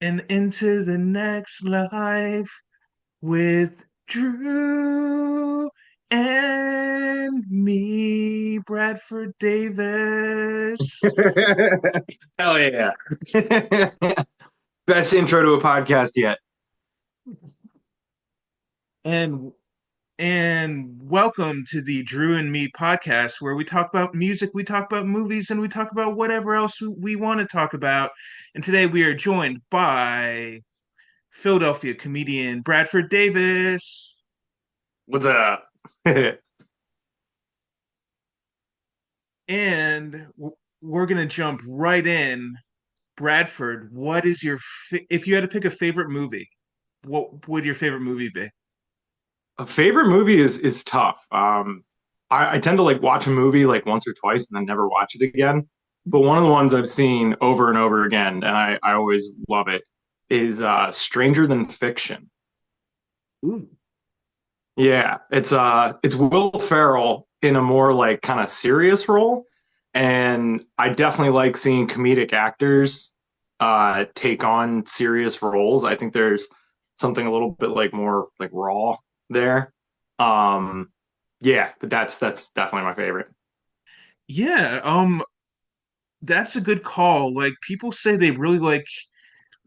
and into the next life with Drew and me, Bradford Davis. Hell yeah. Best intro to a podcast yet. And welcome to the Drew and Me podcast where we talk about music, we talk about movies, and we talk about whatever else we want to talk about. And today we are joined by Philadelphia comedian Bradford Davis. What's up? And we're going to jump right in. Bradford, what is your if you had to pick a favorite movie, what would your favorite movie be? A favorite movie is tough. I tend to like watch a movie like once or twice and then never watch it again. But one of the ones I've seen over and over again, and I always love it, is Stranger Than Fiction. Ooh. Yeah, it's Will Ferrell in a more like kind of serious role, and I definitely like seeing comedic actors take on serious roles. I think there's something a little bit like more like raw there. Um, yeah, but that's definitely my favorite. Yeah, that's a good call. Like people say they really like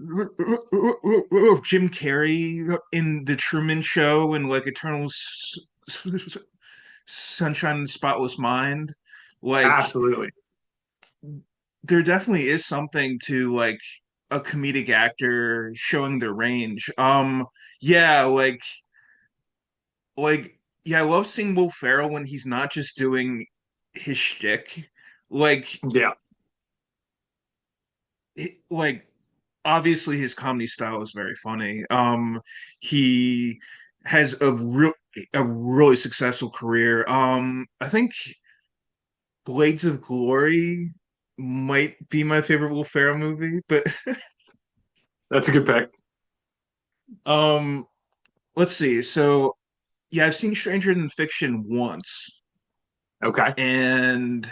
Jim Carrey in The Truman Show and like Sunshine and the Spotless Mind. Like Absolutely. there definitely is something to like a comedic actor showing their range. Yeah, like yeah, I love seeing Will Ferrell when he's not just doing his shtick. Like Yeah. like obviously his comedy style is very funny. He has a really successful career. I think Blades of Glory might be my favorite Will Ferrell movie, but That's a good pick. um let's see. So yeah, I've seen Stranger Than Fiction once, Okay. and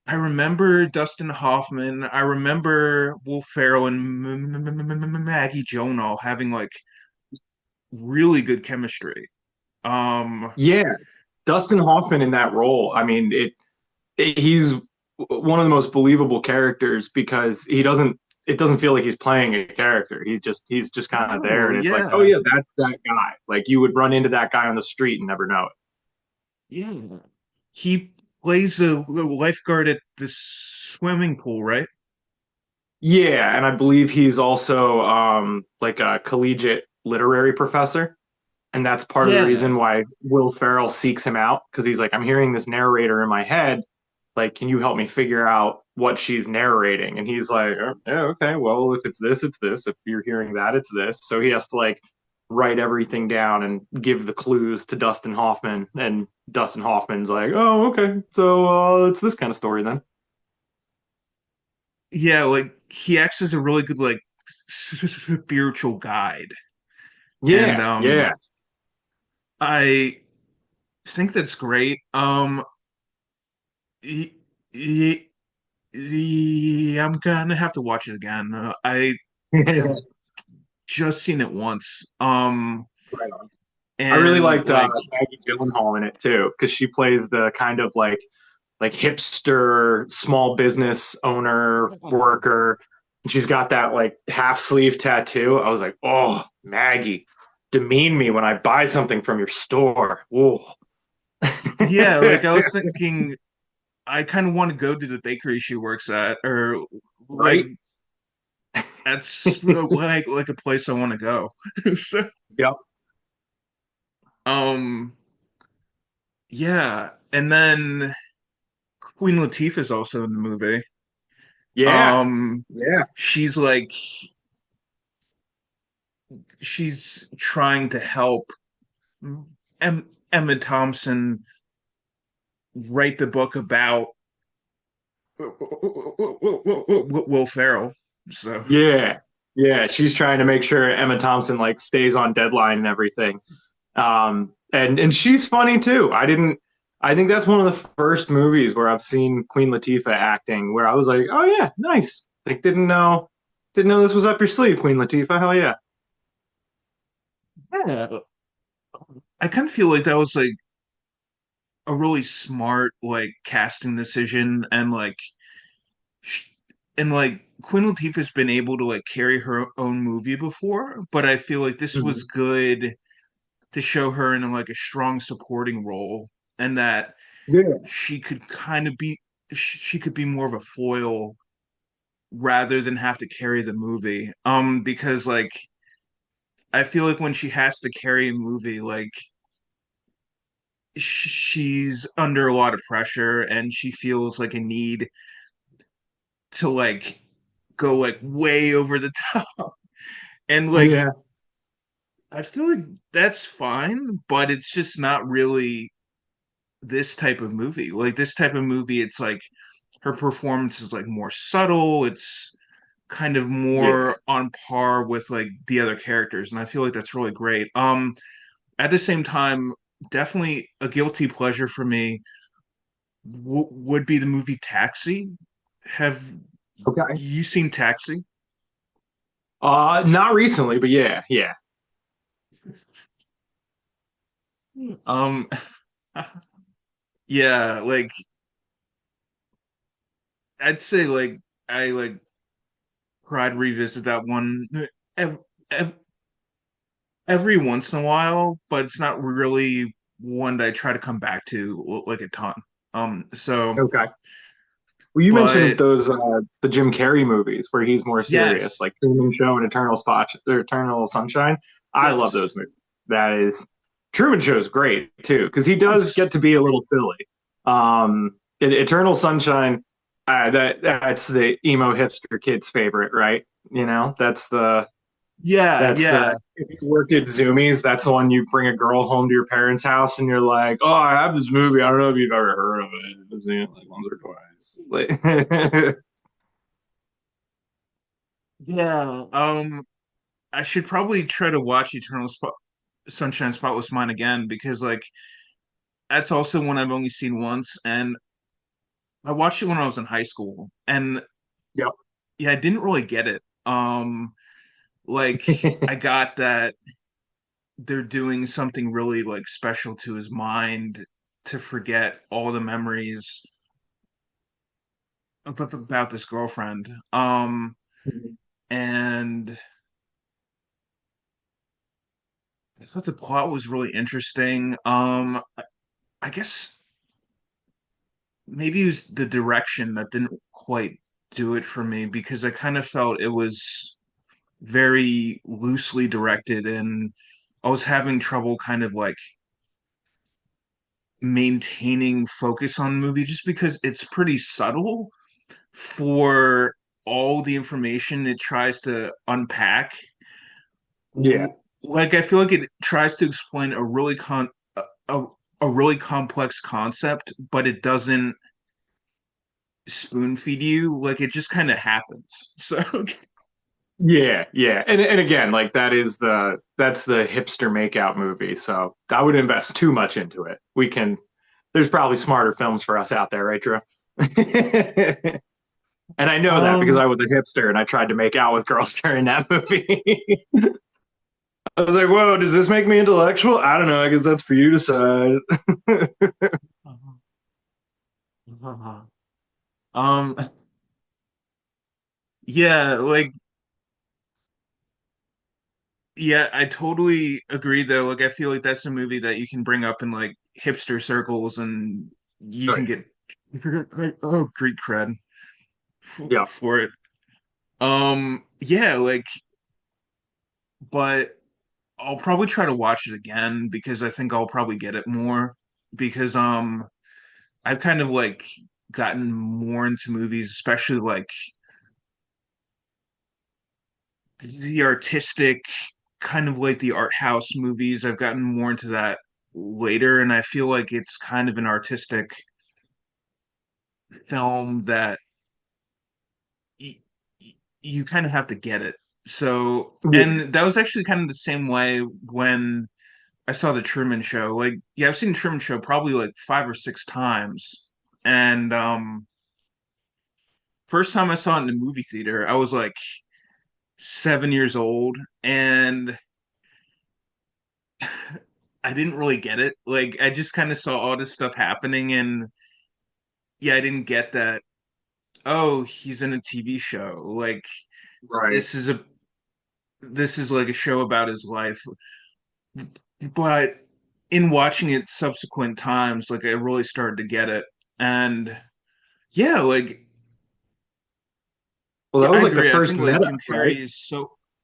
I remember Dustin Hoffman. I remember Will Ferrell and Maggie Gyllenhaal having like really good chemistry. Um, Yeah, Dustin Hoffman in that role. I mean, he's one of the most believable characters because it doesn't feel like he's playing a character. He's just kind of there, no, and it's like, oh yeah, yeah, that's that guy. Like you would run into that guy on the street and never know it. yeah. He plays a lifeguard at the swimming pool, right? Yeah, and I believe he's also like a collegiate literary professor, and that's part of the Yeah. reason why Will Ferrell seeks him out because he's like, I'm hearing this narrator in my head. Like, can you help me figure out what she's narrating? And he's like, oh, yeah, okay, well, if it's this, it's this. If you're hearing that, it's this. So he has to like write everything down and give the clues to Dustin Hoffman. And Dustin Hoffman's like, oh, okay, so it's this kind of story then. Yeah, like he acts as a really good like spiritual guide. And Yeah, yeah. I think that's great. Y y I'm gonna have to watch it again. I have Right just seen it once. on. I really And liked like Maggie Gyllenhaal in it too because she plays the kind of like hipster small business owner worker. She's got that like half sleeve tattoo. I was like, oh, Maggie, demean me when I buy something from your store. Whoa. yeah, like I was thinking I kind of want to go to the bakery she works at, or like Right? that's like a place I want to go. So, Yep. um, yeah, and then Queen Latifah is also in the movie. Yeah. Um, Yeah. she's like she's trying to help Emma Thompson write the book about Will Ferrell. So Yeah. Yeah. She's trying to make sure Emma Thompson like stays on deadline and everything. And she's funny too. I think that's one of the first movies where I've seen Queen Latifah acting where I was like, oh yeah, nice. Like didn't know. Didn't know this was up your sleeve, Queen Latifah. Hell yeah. Yeah, I kind of feel like that was like a really smart like casting decision, and sh- like Queen Latifah's been able to like carry her own movie before, but I feel like this was Mhm. good to show her in like a strong supporting role, and that Yeah. she could kind of be she could be more of a foil rather than have to carry the movie. Because like I feel like when she has to carry a movie, like she's under a lot of pressure and she feels like a need to like go like way over the top. And like Yeah. I feel like that's fine, but it's just not really this type of movie. Like this type of movie, it's like her performance is like more subtle. It's kind of Yeah. more on par with like the other characters, and I feel like that's really great. At the same time, definitely a guilty pleasure for me would be the movie Taxi. Have Okay. you seen Taxi? Not recently, but yeah, yeah. Um, yeah, like I'd say like I like try to revisit that one ev ev every once in a while, but it's not really one that I try to come back to like a ton. So, Okay. Well, you mentioned but those the Jim Carrey movies where he's more serious, yes, like Truman Show and Eternal Spot or Eternal Sunshine. I love those yes, movies. That is Truman Show is great too because he does yes, get to be a little silly. Eternal Sunshine, that's the emo hipster kid's favorite, right? You know, yeah, that's the yeah, if you work at Zoomies, that's the one you bring a girl home to your parents' house and you're like, oh, I have this movie. I don't know if you've ever heard of it. I've seen it like once or twice. Like, yeah. I should probably try to watch Sunshine Spotless Mind again because like that's also one I've only seen once, and I watched it when I was in high school, and yep. yeah, I didn't really get it. Like I got that they're doing something really like special to his mind to forget all the memories about this girlfriend. And I thought the plot was really interesting. I guess maybe it was the direction that didn't quite do it for me because I kind of felt it was very loosely directed, and I was having trouble kind of like maintaining focus on the movie just because it's pretty subtle for all the information it tries to unpack. Yeah. Like I feel like it tries to explain a, a really complex concept, but it doesn't spoon feed you. Like it just kind of happens. So Yeah, yeah. And again, like that's the hipster makeout movie. So I would invest too much into it. There's probably smarter films for us out there, right, Drew? And I know that because um I was a hipster and I tried to make out with girls during that movie. I was like, whoa, does this make me intellectual? I don't know. I guess that's for you to decide. um yeah, like yeah, I totally agree though. Like I feel like that's a movie that you can bring up in like hipster circles and you Oh, can get oh Greek cred yeah. for it. Yeah, like but I'll probably try to watch it again because I think I'll probably get it more because I've kind of like gotten more into movies, especially like the artistic kind of like the art house movies. I've gotten more into that later, and I feel like it's kind of an artistic film that y you kind of have to get it. So, Yeah. and that was actually kind of the same way when I saw the Truman Show. Like, yeah, I've seen the Truman Show probably like 5 or 6 times. And first time I saw it in the movie theater, I was like 7 years old, and I didn't really get it. Like, I just kind of saw all this stuff happening, and yeah, I didn't get that. Oh, he's in a TV show. Like, Right. this is a this is like a show about his life. But in watching it subsequent times, like I really started to get it. And yeah, like Well, yeah, that was I like the agree. I first think like meta, Jim right? Carrey is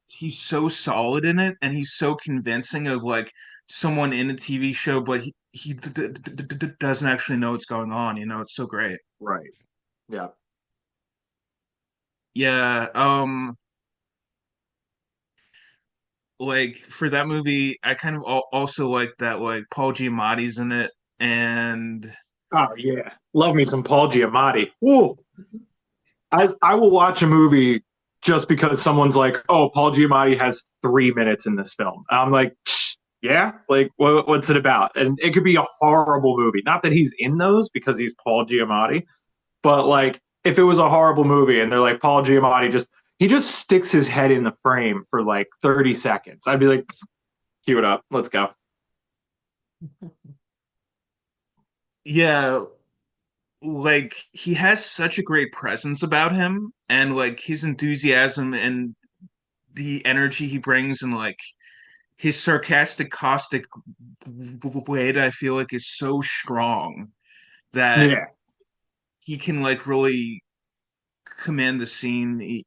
he's so solid in it, and he's so convincing of like someone in a TV show, but he doesn't actually know what's going on. It's so great. Right. Yeah. Yeah, like for that movie, I kind of also like that like Paul Giamatti's in it, and Oh yeah. Love me some Paul Giamatti. Woo. I will watch a movie just because someone's like, "Oh, Paul Giamatti has 3 minutes in this film." And I'm like, "Yeah, like what's it about?" And it could be a horrible movie. Not that he's in those because he's Paul Giamatti, but like if it was a horrible movie and they're like Paul Giamatti just sticks his head in the frame for like 30 seconds, I'd be like, "Cue it up, let's go." yeah, like he has such a great presence about him, and like his enthusiasm and the energy he brings, and like his sarcastic, caustic way that I feel like is so strong that Yeah. he can like really command the scene,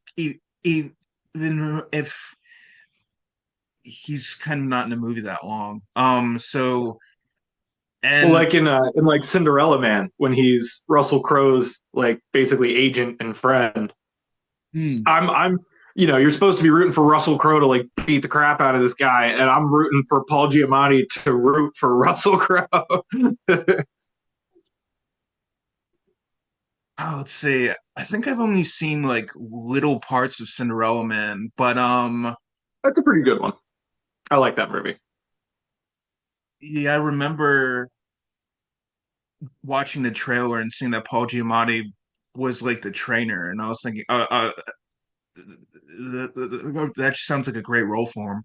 even if he's kind of not in the movie that long. So Well, and like in like Cinderella Man, when he's Russell Crowe's like basically agent and friend, hmm. I'm you're supposed to be rooting for Russell Crowe to like beat the crap out of this guy, and I'm rooting for Paul Giamatti to root for Russell Crowe. Oh, let's see. I think I've only seen like little parts of Cinderella Man, but That's a pretty good one. I like that movie. yeah, I remember watching the trailer and seeing that Paul Giamatti was like the trainer, and I was thinking, that just sounds like a great role for him.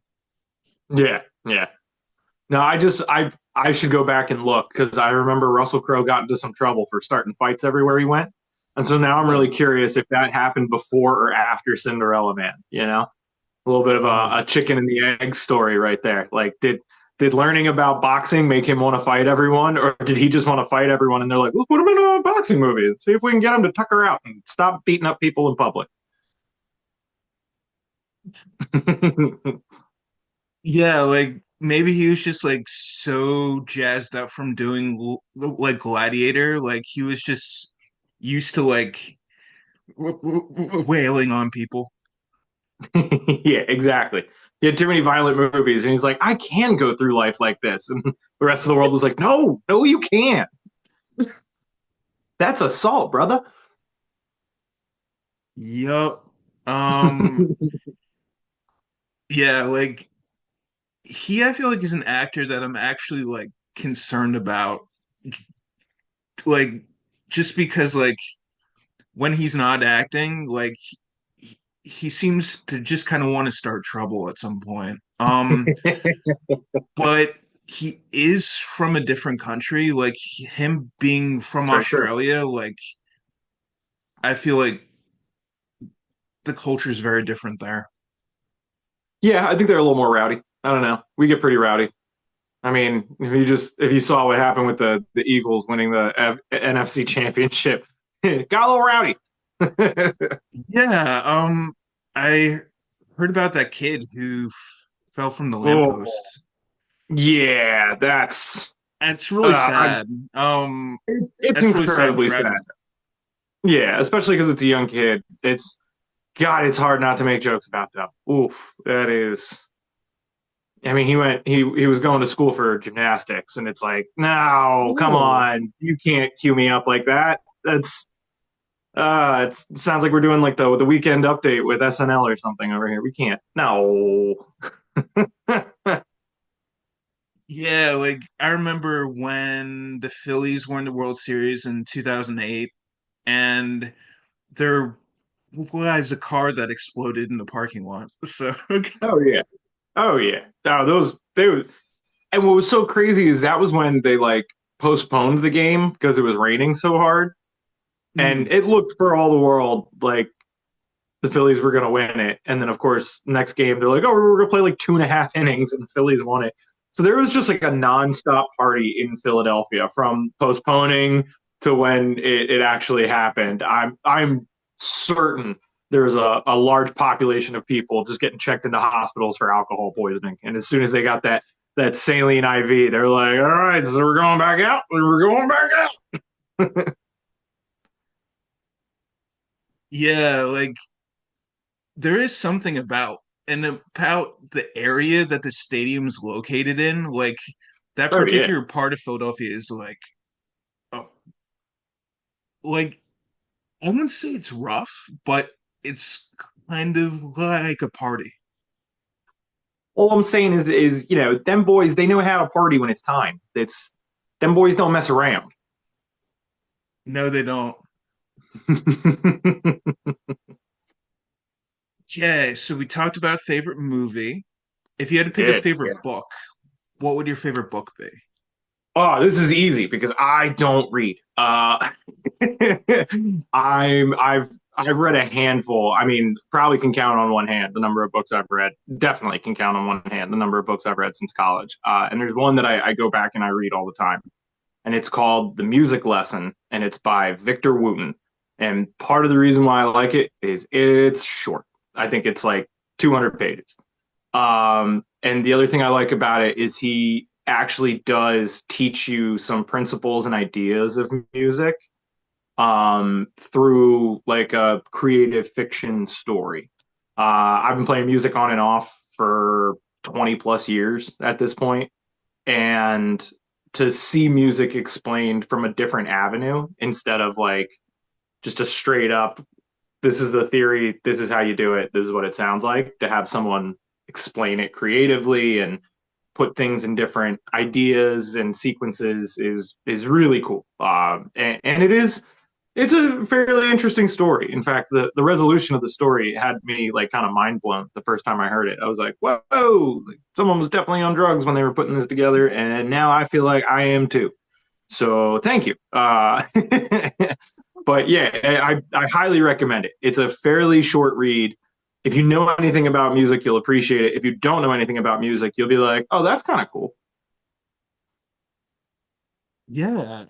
Yeah, yeah. No, I should go back and look because I remember Russell Crowe got into some trouble for starting fights everywhere he went, and so now I'm really Oh, curious if that happened before or after Cinderella Man. A little bit of oh, a chicken and the egg story right there. Like, did learning about boxing make him want to fight everyone, or did he just want to fight everyone? And they're like, let's put him in a boxing movie and see if we can get him to tucker out and stop beating up people in public. yeah, like maybe he was just like so jazzed up from doing like Gladiator, like he was just used to like wailing on people. Yeah, exactly. He had too many violent movies, and he's like, I can go through life like this. And the rest of the world was like, no, no, you can't. That's assault, brother. Yup. Um, yeah, like I feel like he's an actor that I'm actually like concerned about. Like just because like when he's not acting, like he seems to just kind of want to start trouble at some point. But he is from a different country. Like him being from For sure. Australia, like I feel like the culture is very different there. Yeah, I think they're a little more rowdy. I don't know. We get pretty rowdy. I mean, if you saw what happened with the Eagles winning the NFC Championship, got a little rowdy. Yeah, I heard about that kid who fell from the Oh, lamppost. yeah, that's It's really I, sad. it's That's really sad and incredibly sad. tragic. Yeah, especially because it's a young kid. It's God, it's hard not to make jokes about them. Oof, that is. I mean, he was going to school for gymnastics, and it's like, no, come Oh, on, you can't cue me up like that. It sounds like we're doing like the weekend update with SNL or something over here. We can't. No. yeah, like I remember when the Phillies won the World Series in 2008, and their was a car that exploded in the parking lot. So Oh yeah. Oh yeah. Oh, those they were, and what was so crazy is that was when they like postponed the game because it was raining so hard, and mm, it looked for all the world like the Phillies were going to win it. And then, of course, next game, they're like, oh, we're going to play like 2.5 innings, and the Phillies won it. So there was just like a nonstop party in Philadelphia from postponing to when it actually happened. I'm certain there was a large population of people just getting checked into hospitals for alcohol poisoning. And as soon as they got that saline IV, they're like, all right, so we're going back out. We're going back out. yeah, like there is something about the area that the stadium's located in. Like that Oh yeah. particular part of Philadelphia is oh, like I wouldn't say it's rough, but it's kind of like a party. All I'm saying is them boys they know how to party when it's time. It's them boys don't mess around. No, they don't. Okay, so we talked about favorite movie. If you had to pick a Did. favorite Yeah. book, what would your favorite book be? Oh, this is easy because I don't read. I've read a handful. I mean, probably can count on one hand the number of books I've read. Definitely can count on one hand the number of books I've read since college. And there's one that I go back and I read all the time, and it's called The Music Lesson, and it's by Victor Wooten. And part of the reason why I like it is it's short. I think it's like 200 pages. And the other thing I like about it is he actually does teach you some principles and ideas of music through like a creative fiction story. I've been playing music on and off for 20 plus years at this point, and to see music explained from a different avenue instead of like just a straight up this is the theory, this is how you do it, this is what it sounds like, to have someone explain it creatively and put things in different ideas and sequences is really cool. And it's a fairly interesting story. In fact, the resolution of the story had me like kind of mind blown the first time I heard it. I was like, whoa, like, someone was definitely on drugs when they were putting this together, and now I feel like I am too. So thank you. But yeah, I highly recommend it. It's a fairly short read. If you know anything about music, you'll appreciate it. If you don't know anything about music, you'll be like, oh, that's kind of cool. Yeah,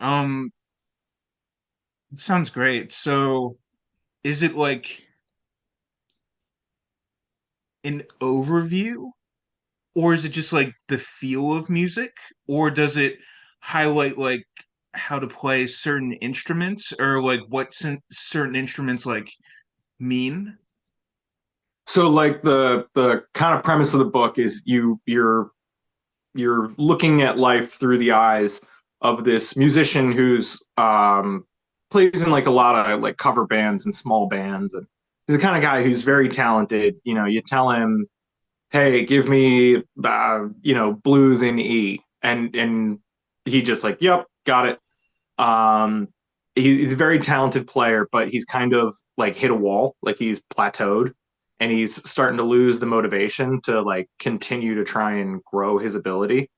sounds great. So, is it like an overview, or is it just like the feel of music, or does it highlight like how to play certain instruments, or like what certain instruments like mean? So like the kind of premise of the book is you're looking at life through the eyes of this musician who's plays in like a lot of like cover bands and small bands, and he's the kind of guy who's very talented. You tell him, hey, give me blues in E, and he just like, yep, got it. um he's a very talented player, but he's kind of like hit a wall, like he's plateaued, and he's starting to lose the motivation to like continue to try and grow his ability.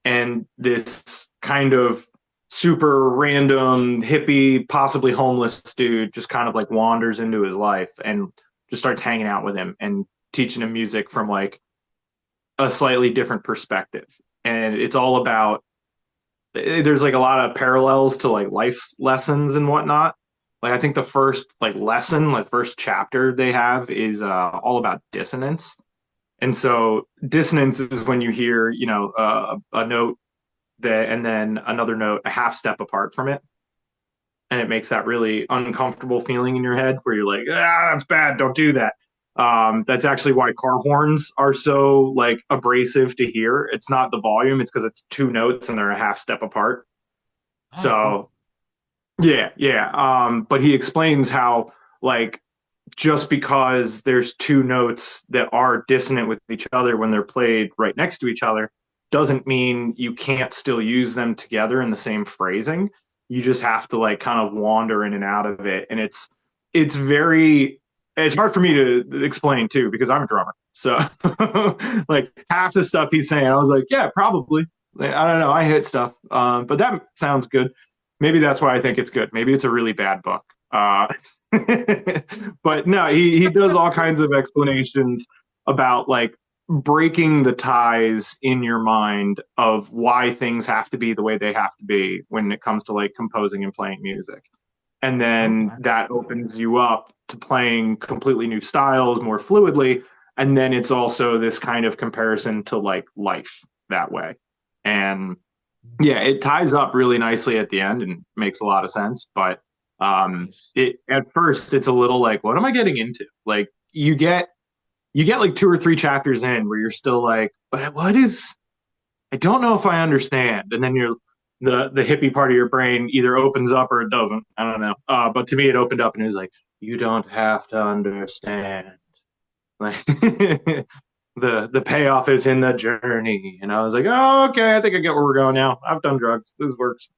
And this kind of super random hippie, possibly homeless dude just kind of like wanders into his life and just starts hanging out with him and teaching him music from like a slightly different perspective. And it's all about there's like a lot of parallels to like life lessons and whatnot. Like I think the first like lesson, like first chapter they have is all about dissonance. And so dissonance is when you hear, a note that and then another note a half step apart from it. And it makes that really uncomfortable feeling in your head where you're like, that's bad, don't do that. That's actually why car horns are so like abrasive to hear. It's not the volume, it's because it's two notes and they're a half step apart. Oh, cool. So yeah, yeah. But he explains how like just because there's two notes that are dissonant with each other when they're played right next to each other doesn't mean you can't still use them together in the same phrasing. You just have to like kind of wander in and out of it. And it's very it's hard for me to explain too because I'm a drummer. So like half the stuff he's saying, I was like, yeah, probably. Like, I don't know. I hit stuff, but that sounds good. Maybe that's why I think it's good. Maybe it's a really bad book. But no, he does all kinds of explanations about like breaking the ties in your mind of why things have to be the way they have to be when it comes to like composing and playing music. And then Okay. that opens you up to playing completely new styles more fluidly. And then it's also this kind of comparison to like life that way. And yeah, it ties up really nicely at the end and makes a lot of sense. But Nice. it at first it's a little like, what am I getting into? Like you get like two or three chapters in where you're still like, what is I don't know if I understand. And then you're the hippie part of your brain either opens up or it doesn't. I don't know. But to me, it opened up and it was like, you don't have to understand. Like the payoff is in the journey. And I was like, oh, okay, I think I get where we're going now. I've done drugs. This works.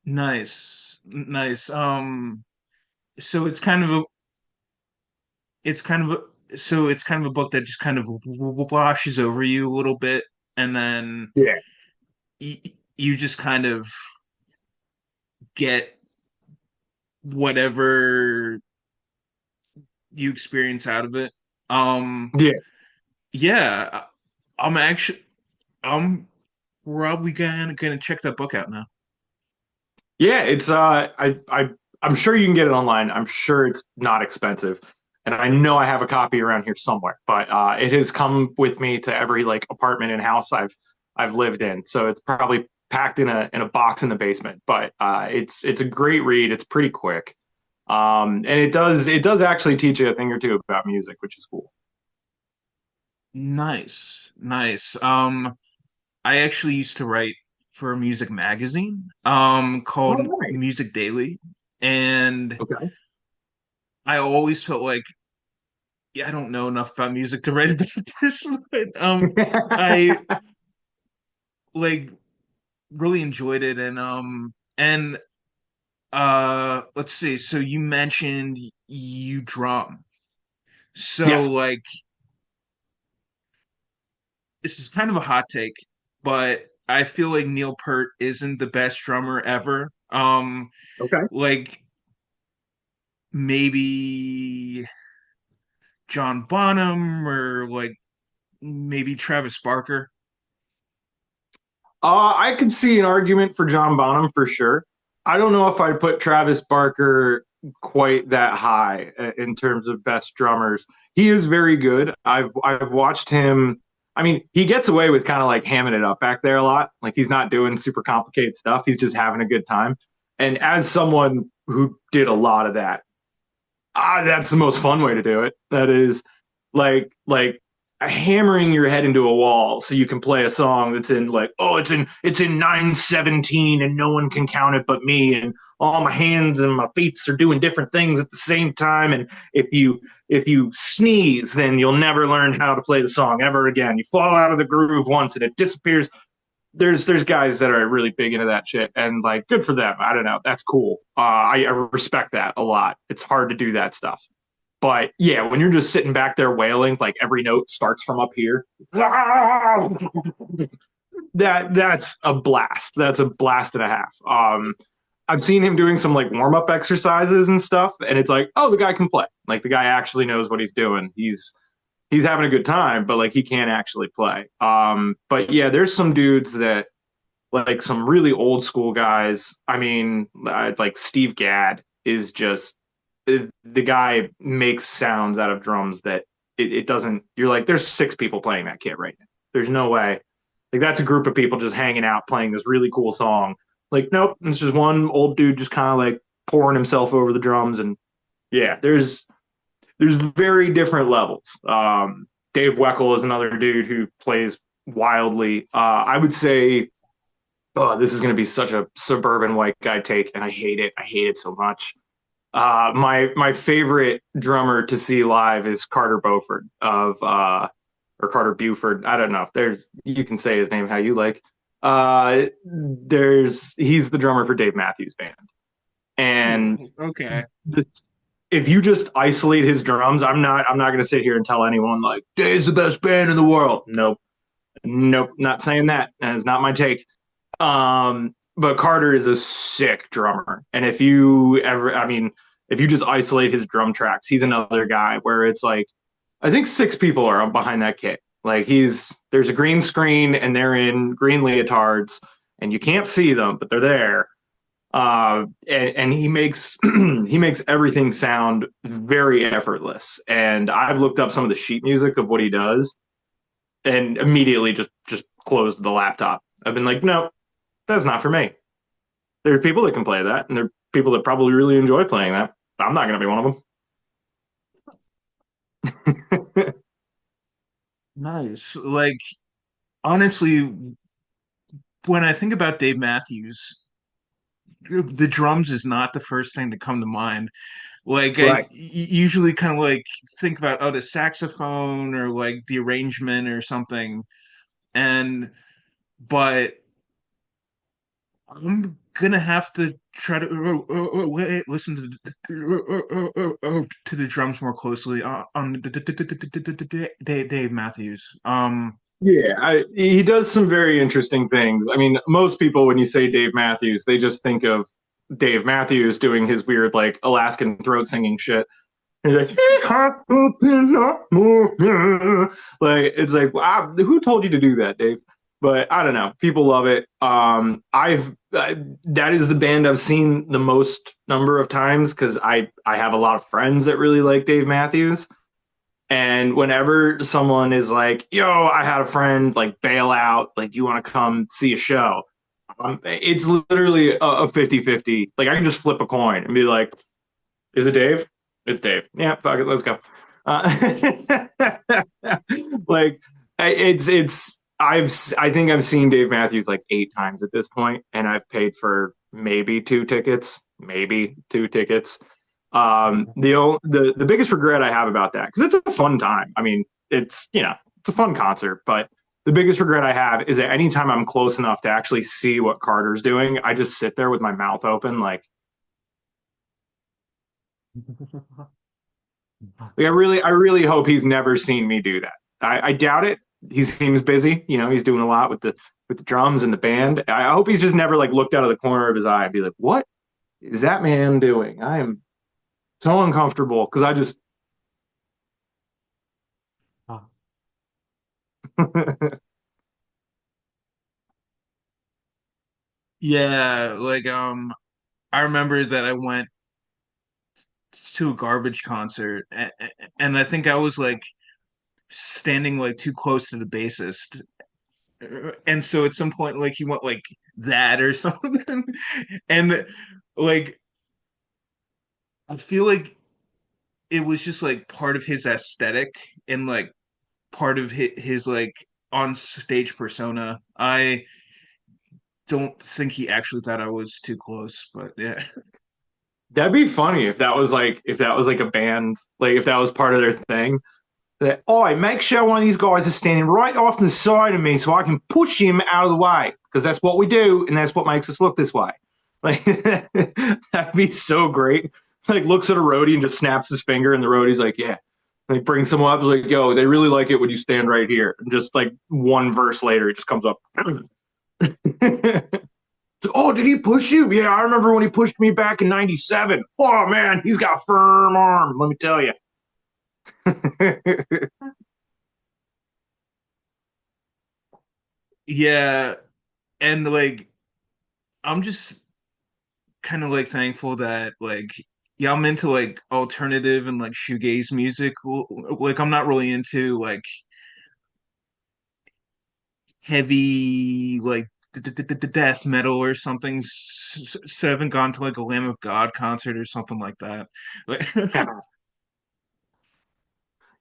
Nice. So it's kind of it's kind of a book that just kind of washes over you a little bit, and then Yeah. y you just kind of get whatever you experience out of it. Um, Yeah. yeah, I'm actually I'm probably gonna check that book out now. Yeah, it's I'm sure you can get it online. I'm sure it's not expensive. And I know I have a copy around here somewhere, but it has come with me to every like apartment and house I've lived in. So it's probably packed in a box in the basement. But it's a great read. It's pretty quick. And it does actually teach you a thing or two about music, which is cool. Nice. I actually used to write for a music magazine, Oh, called nice. Music Daily, and Okay. I always felt like, yeah, I don't know enough about music to write about this, but I like really enjoyed it, and let's see. So you mentioned you drum. So Yes. like this is kind of a hot take, but I feel like Neil Peart isn't the best drummer ever. Okay. Like maybe John Bonham or like maybe Travis Barker. I could see an argument for John Bonham for sure. I don't know if I'd put Travis Barker quite that high in terms of best drummers. He is very good. I've watched him. I mean, he gets away with kind of like hamming it up back there a lot. Like he's not doing super complicated stuff. He's just having a good time. And as someone who did a lot of that, that's the most fun way to do it. That is like hammering your head into a wall so you can play a song that's in like, oh, it's in 9/17 and no one can count it but me, and all my hands and my feet are doing different things at the same time, and if you sneeze then you'll never learn how to play the song ever again. You fall out of the groove once and it disappears. There's guys that are really big into that shit, and like good for them. I don't know, that's cool. I respect that a lot. It's hard to do that stuff. But yeah, when you're just sitting back there wailing, like every note starts from up here, that's a blast. That's a blast and a half. I've seen him doing some like warm up exercises and stuff, and it's like, oh, the guy can play. Like the guy actually knows what he's doing. He's having a good time, but like he can't actually play. But yeah, there's some dudes that like some really old school guys. I mean, like Steve Gadd is just the guy makes sounds out of drums that it doesn't. You're like, there's six people playing that kit right now. There's no way. Like that's a group of people just hanging out playing this really cool song. Like, nope, it's just one old dude just kind of like pouring himself over the drums. And yeah, there's very different levels. Dave Weckl is another dude who plays wildly. I would say, oh, this is going to be such a suburban white guy take, and I hate it. I hate it so much. My favorite drummer to see live is Carter Beauford or Carter Buford. I don't know. There's you can say his name how you like. There's he's the drummer for Dave Matthews Band. And Okay. the, if you just isolate his drums, I'm not going to sit here and tell anyone like Dave's the best band in the world. Nope. Nope, not saying that. That is not my take. But Carter is a sick drummer. And if you ever, I mean, if you just isolate his drum tracks, he's another guy where it's like, I think six people are behind that kit. Like there's a green screen and they're in green leotards and you can't see them, but they're there. And he makes he makes everything sound very effortless. And I've looked up some of the sheet music of what he does, and immediately just closed the laptop. I've been like, no, that's not for me. There's people that can play that, and there are people that probably really enjoy playing that. I'm not going to be one of them. Nice. Like, honestly, when I think about Dave Matthews, the drums is not the first thing to come to mind. Like, Right. usually kind of like think about, oh, the saxophone or like the arrangement or something. And, but I'm gonna have to try to listen to the drums more closely on Dave Matthews. Yeah, he does some very interesting things. I mean, most people, when you say Dave Matthews, they just think of Dave Matthews doing his weird, like, Alaskan throat singing shit. And he's like, like, it's like, wow, who told you to do that, Dave? But I don't know. People love it. That is the band I've seen the most number of times because I have a lot of friends that really like Dave Matthews. And whenever someone is like, yo, I had a friend like bail out, like, you want to come see a show? It's literally a 50-50. Like, I can just flip a coin and be like, is it Dave? It's Dave. Yeah, fuck it, let's go. Uh, like, I think I've seen Dave Matthews like 8 times at this point, and I've paid for maybe two tickets, maybe two tickets. The biggest regret I have about that, because it's a fun time. I mean, it's a fun concert, but the biggest regret I have is that anytime I'm close enough to actually see what Carter's doing, I just sit there with my mouth open, I really hope he's never seen me do that. I doubt it. He seems busy. He's doing a lot with the drums and the band. I hope he's just never like looked out of the corner of his eye and be like, "What is that man doing?" I am so uncomfortable because I just Yeah, like I remember that I went to a garbage concert, and I think I was like standing like too close to the bassist, and so at some point like he went like that or something, and like I feel like it was just like part of his aesthetic and like part of his like on stage persona. I don't think he actually thought I was too close, but yeah. that'd be funny if that was like a band, like if that was part of their thing. That, oh, make sure one of these guys is standing right off the side of me so I can push him out of the way because that's what we do and that's what makes us look this way. Like that'd be so great. Like looks at a roadie and just snaps his finger and the roadie's like, yeah. Like brings someone up like, yo, they really like it when you stand right here. And just like one verse later, it just comes up. Oh, did he push you? Yeah, I remember when he pushed me back in '97. Oh man, he's got a firm arm. Let me tell you. Yeah, and like I'm just kind of like thankful that like yeah, I'm into like alternative and like shoegaze music. Like I'm not really into like heavy like death metal or something. So I haven't gone to like a Lamb of God concert or something like that. Like,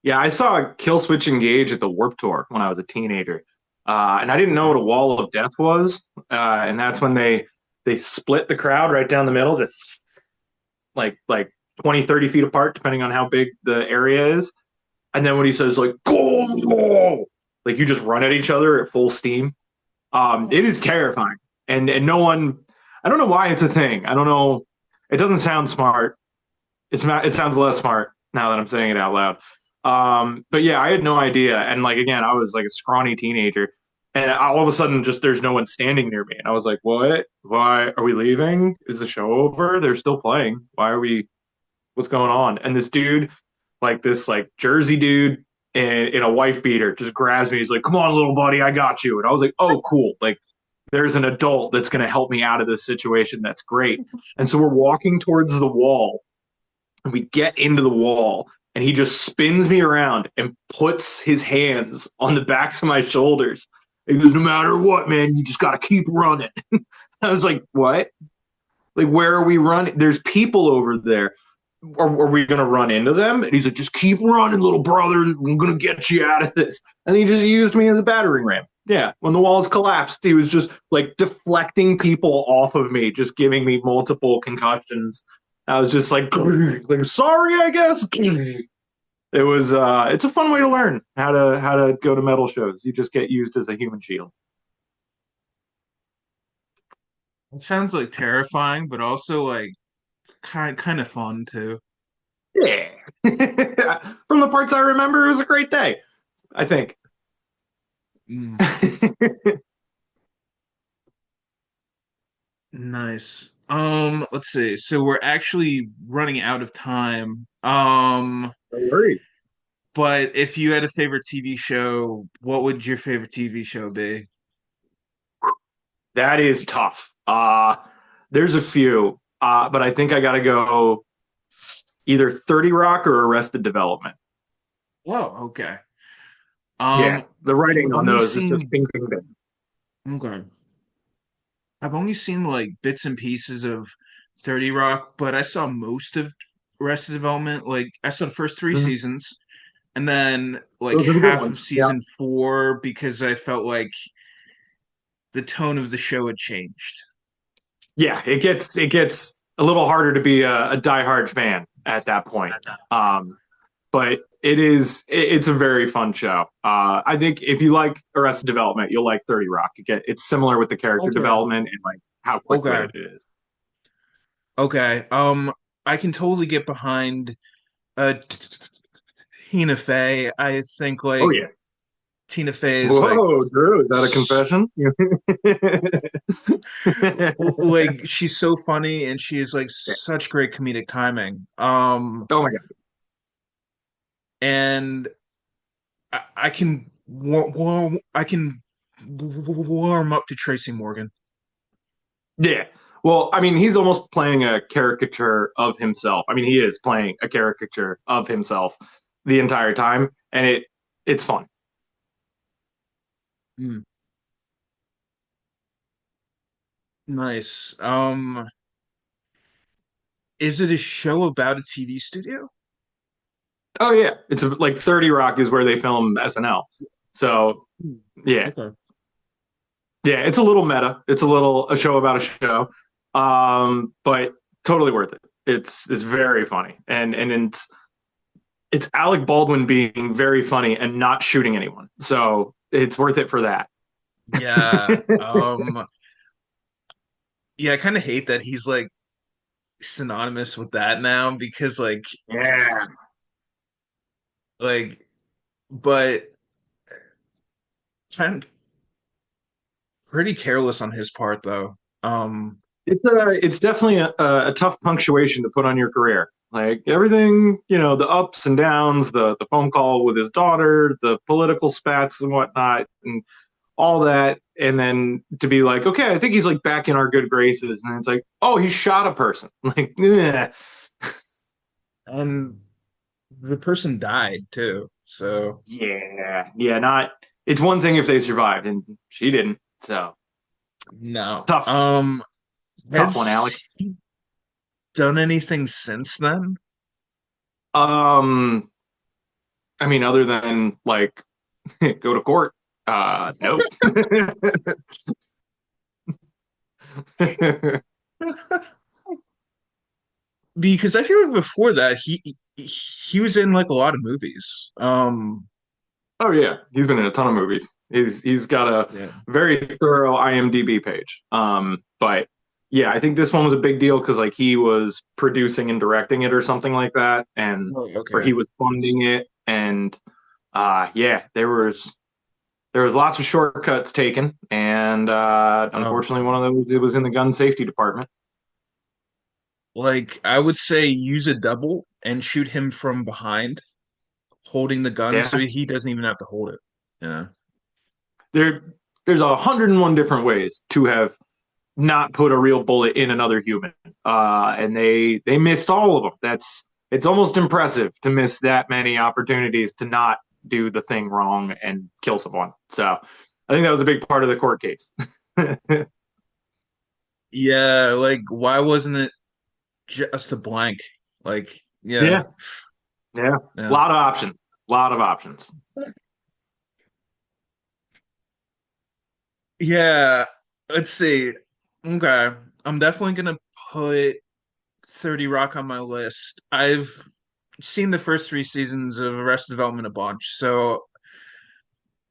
Yeah, I saw Killswitch Engage at the Warp Tour when I was a teenager, and I didn't know what a wall of death was. And that's when they split the crowd right down the middle, just like 20, 30 feet apart, depending on how big the area is. And then when he says like go, like you just run at each other at full steam. It is terrifying, and no one. I don't know why it's a thing. I don't know. It doesn't sound smart. It sounds less smart now that I'm saying it out loud. But yeah, I had no idea. And like again, I was like a scrawny teenager, and all of a sudden, just there's no one standing near me, and I was like, "What? Why are we leaving? Is the show over? They're still playing. Why are we? What's going on?" And this dude, like this like Jersey dude in a wife beater, just grabs me. He's like, "Come on, little buddy, I got you." And I was like, "Oh, cool! Like there's an adult that's going to help me out of this situation. That's great." And so we're walking towards the wall, and we get into the wall, and he just spins me around and puts his hands on the backs of my shoulders. He goes, "No matter what, man, you just got to keep running." I was like, "What? Like, where are we running? There's people over there. Are we going to run into them?" And he's like, "Just keep running, little brother. I'm going to get you out of this." And he just used me as a battering ram. Yeah. When the walls collapsed, he was just like deflecting people off of me, just giving me multiple concussions. I was just like sorry, I guess. It was it's a fun way to learn how to go to metal shows. You just get used as a human shield. It sounds like terrifying, but also like kind of fun too. Yeah. From the parts I remember, it was a great day, I think. Mm, nice. Let's see. So we're actually running out of time. No worries. But if you had a favorite TV show, what would your favorite TV show be? That is tough. There's a few, but I think I got to go either 30 Rock or Arrested Development. Whoa, okay. Yeah, the I've writing on only those is just seen bing, bing, bing. okay. I've only seen like bits and pieces of 30 Rock, but I saw most of Arrested Development. Like I saw the first three Mhm. seasons and then like Those are the good half ones. of Yeah. season four because I felt like the tone of the show had changed. Yeah, it gets a little harder to be a diehard fan at that point. But it's a very fun show. I think if you like Arrested Development, you'll like 30 Rock. It's similar with the character Okay. development and like how quickly Okay. it is. Okay. I can totally get behind Tina Fey. I think Oh like yeah. Tina Fey is like Whoa, Drew, is that a s- confession? like she's so funny and she is like such great comedic timing. Oh my god. And I can I can warm up to Tracy Morgan. Yeah. Well, I mean, he's almost playing a caricature of himself. I mean, he is playing a caricature of himself the entire time, and it's fun. Mm, nice. Is it a show about a TV studio? Oh yeah, it's like 30 Rock is where they film SNL. So Hmm. yeah, Okay. yeah, it's a little meta. It's a show about a show, but totally worth it. It's very funny, and it's Alec Baldwin being very funny and not shooting anyone. So it's worth it for that. Yeah. Yeah, I kind of hate that he's like synonymous with that now because Yeah. like but kind of pretty careless on his part though. It's definitely a tough punctuation to put on your career. Like everything, the ups and downs, the phone call with his daughter, the political spats and whatnot, and all that, and then to be like, okay, I think he's like back in our good graces, and it's like, oh, he shot a person. Like, yeah, And the person died too. So yeah, not. It's one thing if they survived, and she didn't. So no. tough, tough one, Has Alex. he done anything since then? Um, I mean, other than like go to court, nope. Because I feel like before that he was in like a lot of movies. Oh yeah, he's been in a ton of movies. He's got a Yeah. very thorough IMDb page. But Yeah, I think this one was a big deal because like he was producing and directing it or something like that, and Oh, or okay. he was funding it, and yeah, there was lots of shortcuts taken, and Oh, unfortunately, one of those it was in the gun safety department. like I would say use a double and shoot him from behind, holding the gun so Yeah, he doesn't even have to hold it. Yeah. there there's 101 different ways to have not put a real bullet in another human, and they missed all of them. It's almost impressive to miss that many opportunities to not do the thing wrong and kill someone. So I think that was a big part of the court case. Yeah, like why wasn't it just a blank? Like, yeah, Yeah, yeah, a yeah. lot of options, a lot of options. Yeah, let's see. Okay. I'm definitely gonna put 30 Rock on my list. I've seen the first three seasons of Arrested Development a bunch, so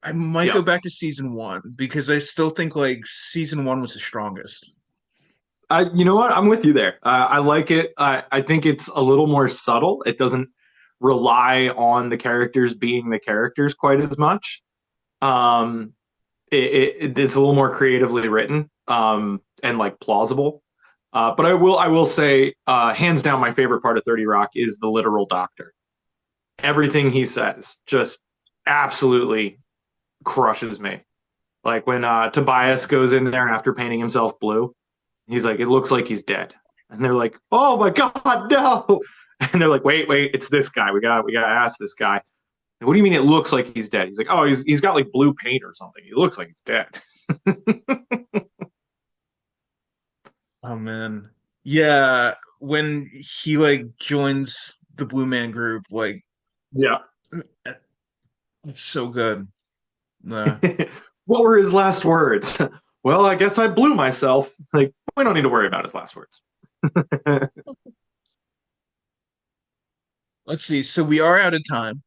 I might Yeah, go back to season one because I still think like season one was the strongest. you know what? I'm with you there. I like it. I think it's a little more subtle. It doesn't rely on the characters being the characters quite as much. Um, it's a little more creatively written, and like plausible. But I will say, hands down, my favorite part of 30 Rock is the literal doctor. Everything he says just absolutely crushes me. Like when Tobias Yeah. goes in there after painting himself blue, he's like, it looks like he's dead. And they're like, oh my God, no. And they're like, wait, it's this guy. We gotta ask this guy. And what do you mean it looks like he's dead? He's like, oh, he's got like blue paint or something. He looks like he's dead. Oh man. Yeah, when he like joins the Blue Man group, like Yeah. it's so good. Nah. What were his last words? Well, I guess I blew myself. Like, we don't need to worry about his last words. Let's see. So we are out of time.